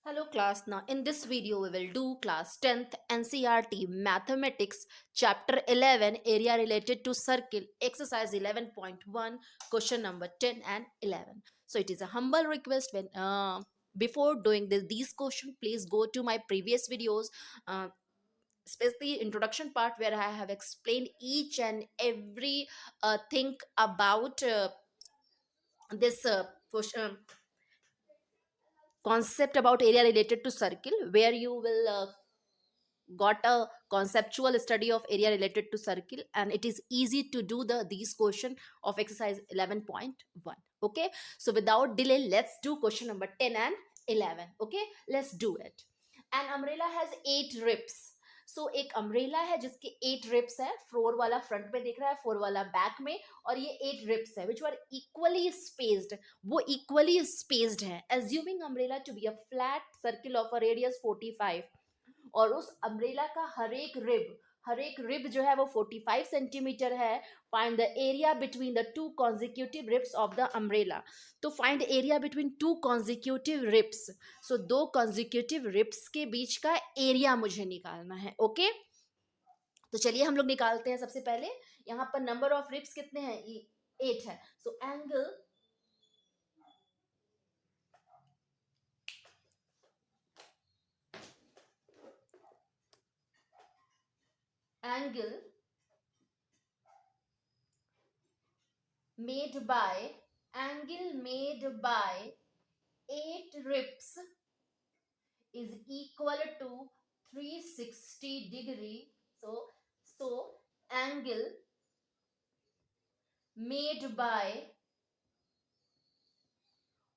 Hello class, now in this video we will do class 10th NCERT Mathematics chapter 11 area related to circle exercise 11.1 question number 10 and 11. So it is a humble request when before doing these questions please go to my previous videos, uh, especially introduction part where I have explained each and every thing about this question concept about area related to circle, where you will got a conceptual study of area related to circle, and it is easy to do these question of exercise 11.1. Okay, so without delay let's do question number 10 and 11. Okay, let's do it. An umbrella has 8 ribs. सो एक umbrella है जिसके 8 ribs है, four वाला front में दिख रहा है, four वाला बैक में, और ये 8 रिप्स है विच आर इक्वली स्पेस्ड, वो इक्वली स्पेस्ड है. Assuming umbrella to be a flat circle of a radius 45, और उस अम्ब्रेला का हर एक रिब जो है वो 45 सेंटीमीटर है. Find the area between the two consecutive ribs of the umbrella. तो find area between two consecutive ribs. So दो कॉन्जिक्यूटिव रिब्स के बीच का एरिया मुझे निकालना है. ओके, तो चलिए हम लोग निकालते हैं. सबसे पहले यहाँ पर नंबर ऑफ रिब्स कितने हैं? 8 है. So angle made by angle made by 8 ribs is equal to 360 degree. So angle made by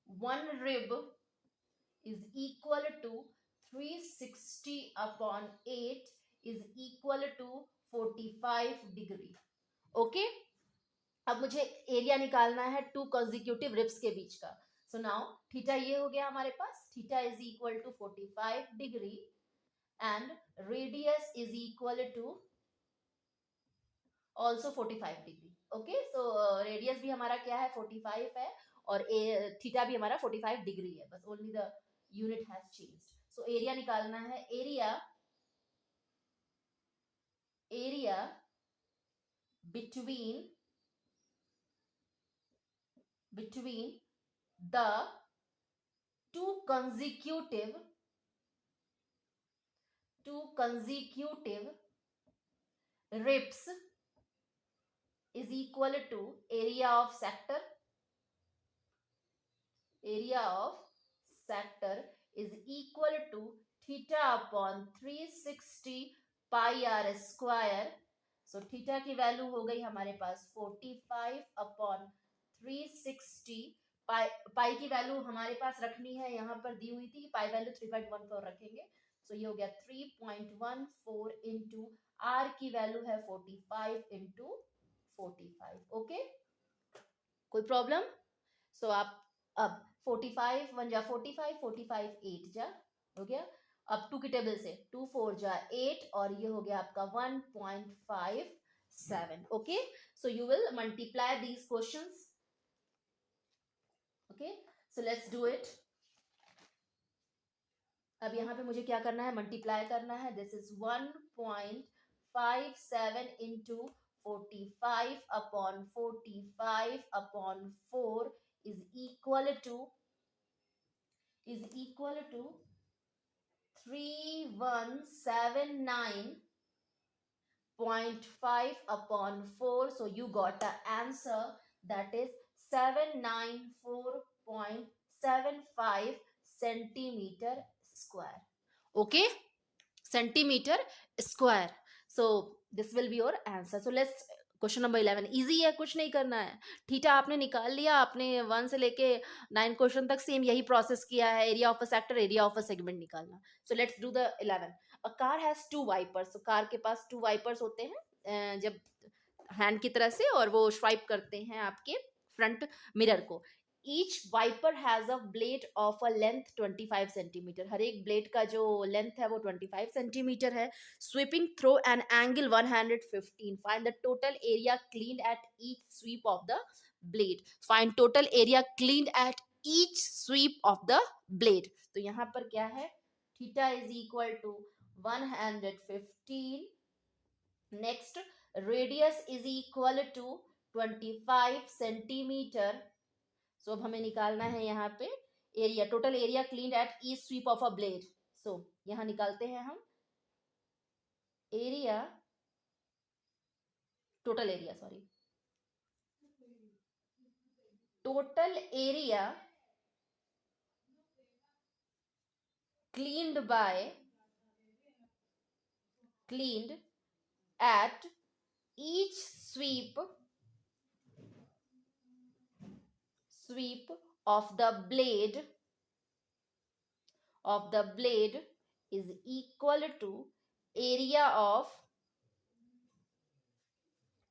one rib is equal to 360 upon 8 is equal to 45 degree. Okay, अब मुझे एरिया निकालना है to consecutive ribs के बीच का. So now theta ये हो गया हमारे पास. Theta is equal to 45 degree and radius is equal to also 45 degree. Okay, so radius भी हमारा क्या है? 45 है, और थीटा भी हमारा 45 डिग्री है. बस only the unit has changed. So area निकालना है. Area between the two consecutive ribs is equal to area of sector. Is equal to theta upon 360 pi r square. So theta की value हो गई हमारे पास 45 upon 360. पाई की value हमारे पास रखनी है, यहाँ पर दी हुई थी. पाई वैल्यू 3.14 रखेंगे. सो ये हो गया 3.14 इंटू आर की वैल्यू है 45 इंटू 45. ओके, कोई प्रॉब्लम? सो आप अब 45 1 जा 45, 45 8 जा हो गया. अब 2 की टेबल से 2 4 जा 8, और ये हो गया आपका 1.57. Okay, so you will multiply these questions. Okay, so let's do it. अब यहाँ पे मुझे क्या करना है? मल्टीप्लाई करना है. This is 1.57 into 45 upon 45 upon 4 is equal to 3179.5 upon 4. So you got the answer, that is 794.75 centimeter square. Okay, centimeter square. So this will be your answer. So let's question number 11 easy है, कुछ नहीं करना है. Theta आपने निकाल लिया. आपने 1 से लेके 9 क्वेश्चन तक सेम यही प्रोसेस किया है. Area of a sector, area of a segment निकालना. So let's do the 11. A car has 2 wipers. Car के पास 2 वाइपर्स होते हैं जब हैंड की तरह से, और वो स्वाइप करते हैं आपके फ्रंट मिरर को. Each wiper has a blade of a length 25 centimetre. हर एक ब्लेड का जो लेंथ है वो 25 सेंटीमीटर है. Sweeping through an angle 115. Find the total area cleaned at each sweep of the blade. Find total area cleaned at each sweep of the blade. तो यहाँ पर क्या है, theta is equal to 115. Next, radius is equal to 25 centimetre. So अब हमें निकालना है यहाँ पे area, total area clean at each sweep of a blade. So यहाँ निकालते हैं हम area, total area, sorry, total area cleaned at each sweep of the blade is equal to area of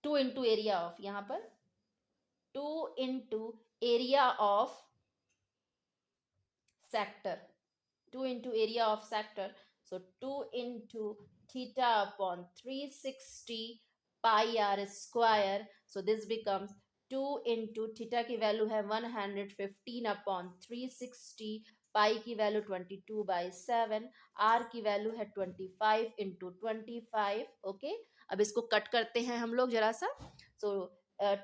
2 into area of, यहाँ पर 2 into area of sector, 2 into area of sector. So 2 into theta upon 360 pi r square. So this becomes 2 into theta की value है 115 upon 360, पाई की value 22/7, are की value है 25 into 25. Okay, अब इसको cut करते हैं हम लोग जरा सा. सो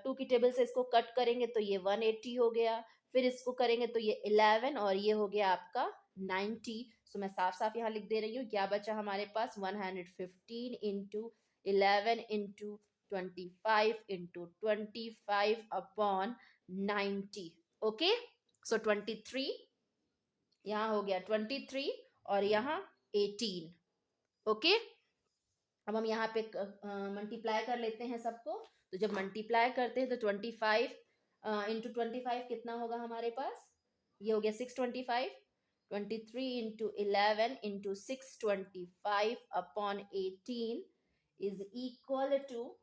2 की टेबल से इसको कट करेंगे तो ये 180 हो गया, फिर इसको करेंगे तो ये 11 और ये हो गया आपका 90. सो मैं साफ साफ यहाँ लिख दे रही हूँ, क्या बचा हमारे पास, 115 into 11 into 25 into 25 upon 90. Okay, so 23 यहाँ हो गया 23 और यहाँ 18. ओके, अब हम यहाँ पे मल्टीप्लाई कर लेते हैं सबको. तो जब मल्टीप्लाई करते हैं तो 25 इंटू 25 कितना होगा हमारे पास, ये हो गया 625. 23 into 11 into 625 upon 18 is equal to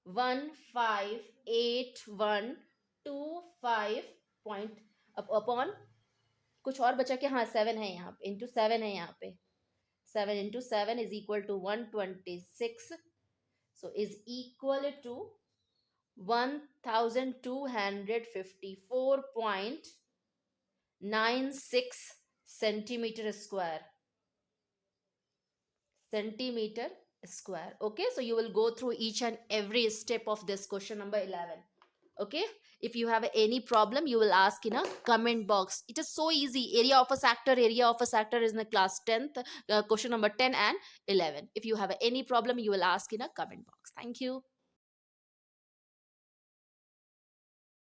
158,125 point upon कुछ और बचा के, हाँ 7 है यहाँ पे, इंटू 7 है यहाँ पे. 7 into 7 is equal to 126. So is equal to 1254.96 centimeter square. Okay, so you will go through each and every step of this question number 11. Okay, if you have any problem you will ask in a comment box. It is so easy. Area of a sector is in the class 10th, question number 10 and 11. If you have any problem you will ask in a comment box. Thank you.